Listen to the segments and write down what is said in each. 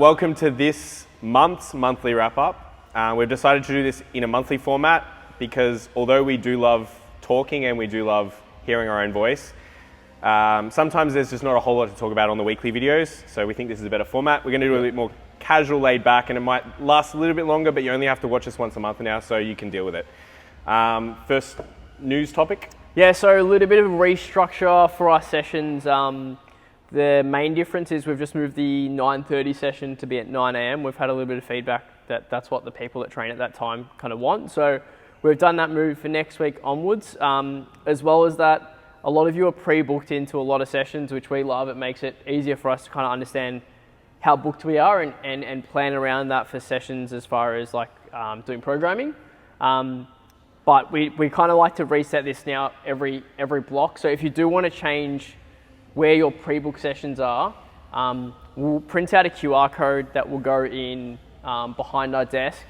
Welcome to this month's monthly wrap-up. We've decided to do this in a monthly format because although we do love talking and we do love hearing our own voice, sometimes there's just not a whole lot to talk about on the weekly videos, so we think this is a better format. We're going to do a bit more casual, laid back, and it might last a little bit longer, but you only have to watch us once a month now, so you can deal with it. First news topic. Yeah, so a little bit of a restructure for our sessions. The main difference is we've just moved the 9:30 session to be at 9 a.m. We've had a little bit of feedback that that's what the people that train at that time kind of want. So we've done that move for next week onwards. As well as that, a lot of you are pre-booked into a lot of sessions, which we love. It makes it easier for us to kind of understand how booked we are and plan around that for sessions as far as like doing programming. But we kind of like to reset this now every block. So if you do want to change where your pre-book sessions are, we'll print out a QR code that will go in behind our desk.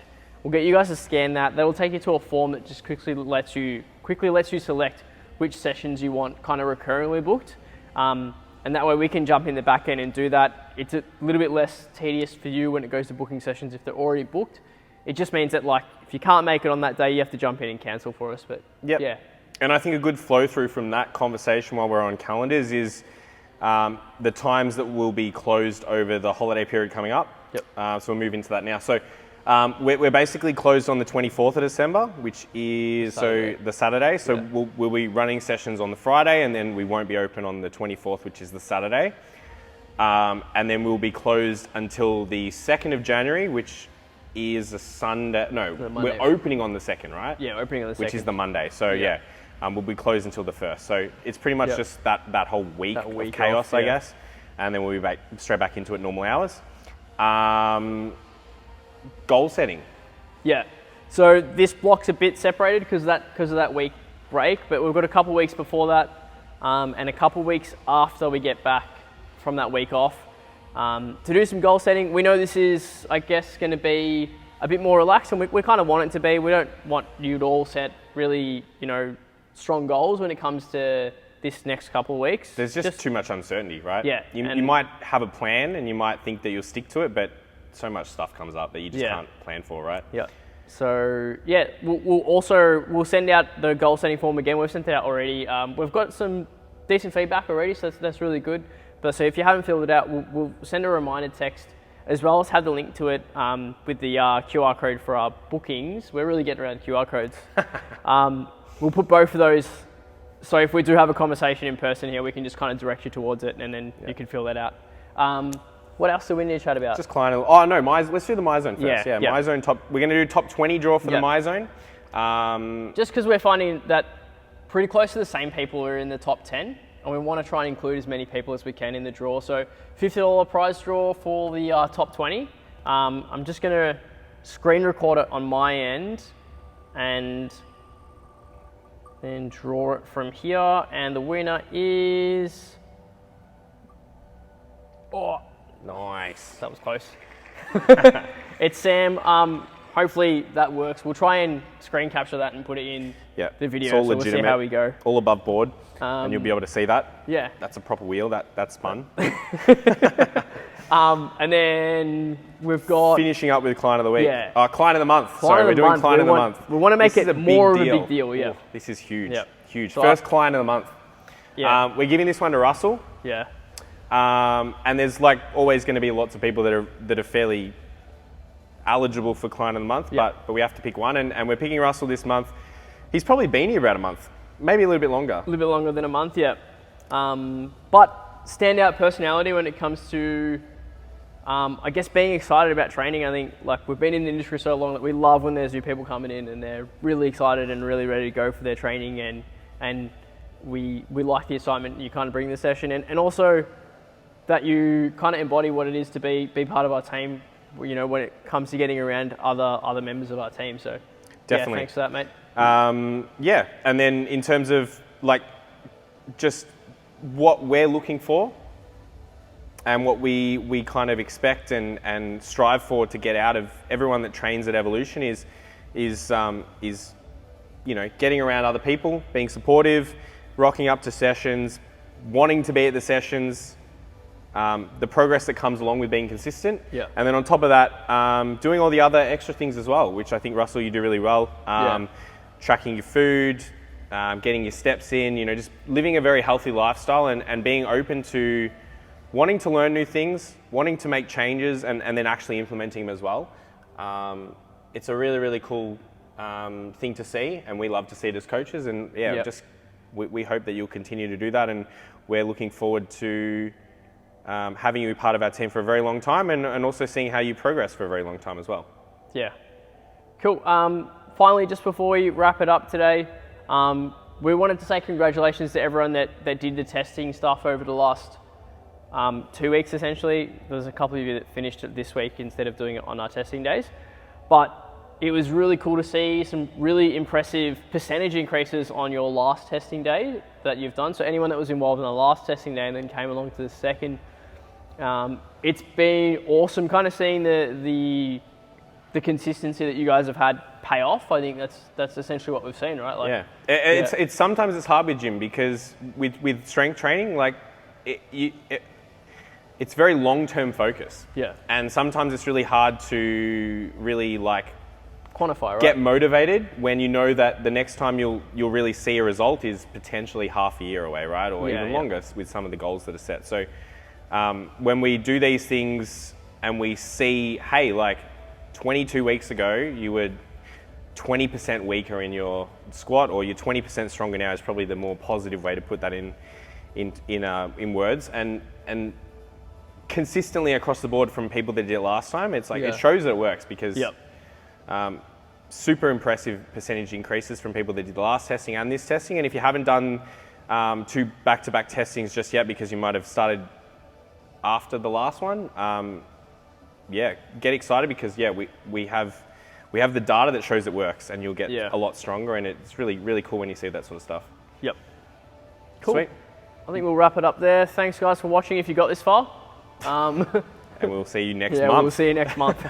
We'll get you guys to scan that. That'll take you to a form that just quickly lets you select which sessions you want kind of recurringly booked. And that way we can jump in the back end and do that. It's a little bit less tedious for you when it goes to booking sessions if they're already booked. It just means that like if you can't make it on that day, you have to jump in and cancel for us. But yeah. And I think a good flow through from that conversation while we're on calendars is the times that will be closed over the holiday period coming up. Yep. So we'll move into that now. So we're basically closed on the 24th of December, which is the Saturday. So Yeah. we'll be running sessions on the Friday, and then we won't be open on the 24th, which is the Saturday. And then we'll be closed until the 2nd of January, which is a Sunday. No, we're opening on the 2nd, right? Yeah, opening on the 2nd. Which is the Monday. So we'll be closed until the 1st. So it's pretty much just that whole week of chaos, off, I guess. And then we'll be straight back into it normal hours. Goal setting. Yeah. So this block's a bit separated because of that week break, but we've got a couple weeks before that and a couple weeks after we get back from that week off to do some goal setting. We know this is, I guess, going to be a bit more relaxed, and we kind of want it to be. We don't want you to all set really, strong goals when it comes to this next couple of weeks. There's just too much uncertainty, right? Yeah. You might have a plan and you might think that you'll stick to it, but so much stuff comes up that you just can't plan for, right? Yeah. So we'll send out the goal setting form again. We've sent it out already. We've got some decent feedback already, so that's really good. But so if you haven't filled it out, we'll send a reminder text as well as have the link to it with the QR code for our bookings. We're really getting around QR codes. We'll put both of those. So if we do have a conversation in person here, we can just kind of direct you towards it, and then you can fill that out. What else do we need to chat about? Just kind of. Oh no, let's do the MyZone first. Yeah. MyZone top. We're going to do top 20 draw for the MyZone. Just because we're finding that pretty close to the same people are in the top 10, and we want to try and include as many people as we can in the draw. So $50 prize draw for the top 20. I'm just going to screen record it on my end and then draw it from here. And the winner is... Oh, nice. that was close. It's Sam. Hopefully that works. We'll try and screen capture that and put it in the video. It's all so legitimate. We'll see how we go. All above board, and you'll be able to see that. Yeah. That's a proper wheel. That's fun. And then we've got... Finishing up with Client of the Week. Yeah. Client of the Month. We're doing Client of the Month. We want to make it more of a big deal, yeah. Ooh, this is huge. Yep. Huge. So First Client of the Month. Yeah. We're giving this one to Russell. Yeah. And there's always going to be lots of people that are fairly eligible for Client of the Month, but we have to pick one, and we're picking Russell this month. He's probably been here about a month, maybe a little bit longer. A little bit longer than a month, yeah. But standout personality when it comes to, I guess, being excited about training. I think we've been in the industry so long that we love when there's new people coming in and they're really excited and really ready to go for their training, and we like the excitement you kind of bring to the session, and also that you kind of embody what it is to be part of our team, when it comes to getting around other members of our team. So definitely. Yeah, thanks for that, mate. And then in terms of just what we're looking for and what we kind of expect and strive for to get out of everyone that trains at Evolution is getting around other people, being supportive, rocking up to sessions, wanting to be at the sessions, the progress that comes along with being consistent. Yeah. And then on top of that, doing all the other extra things as well, which I think, Russell, you do really well. Tracking your food, getting your steps in, just living a very healthy lifestyle and being open to wanting to learn new things, wanting to make changes and then actually implementing them as well. It's a really, really cool thing to see, and we love to see it as coaches. And we hope that you'll continue to do that, and we're looking forward to having you part of our team for a very long time, and also seeing how you progress for a very long time as well. Yeah. Cool. Finally, just before we wrap it up today, we wanted to say congratulations to everyone that did the testing stuff over the last 2 weeks, essentially. There's a couple of you that finished it this week instead of doing it on our testing days. But it was really cool to see some really impressive percentage increases on your last testing day that you've done. So anyone that was involved in the last testing day and then came along to the second, it's been awesome kind of seeing the consistency that you guys have had pay off. I think that's essentially what we've seen, right? It's sometimes it's hard with gym because with strength training, it's very long-term focus. Yeah. And sometimes it's really hard to really quantify, right? Get motivated when you know that the next time you'll really see a result is potentially half a year away, right? Or even longer with some of the goals that are set. So when we do these things and we see, hey, 22 weeks ago, you were 20% weaker in your squat, or you're 20% stronger now is probably the more positive way to put that in words. And consistently across the board from people that did it last time, it's it shows that it works because super impressive percentage increases from people that did the last testing and this testing. And if you haven't done 2 back-to-back testings just yet because you might have started after the last one, get excited because we have the data that shows it works, and you'll get a lot stronger, and it's really, really cool when you see that sort of stuff. Yep. Cool. Sweet. I think we'll wrap it up there. Thanks guys for watching if you got this far. And we'll see you next month. We'll see you next month.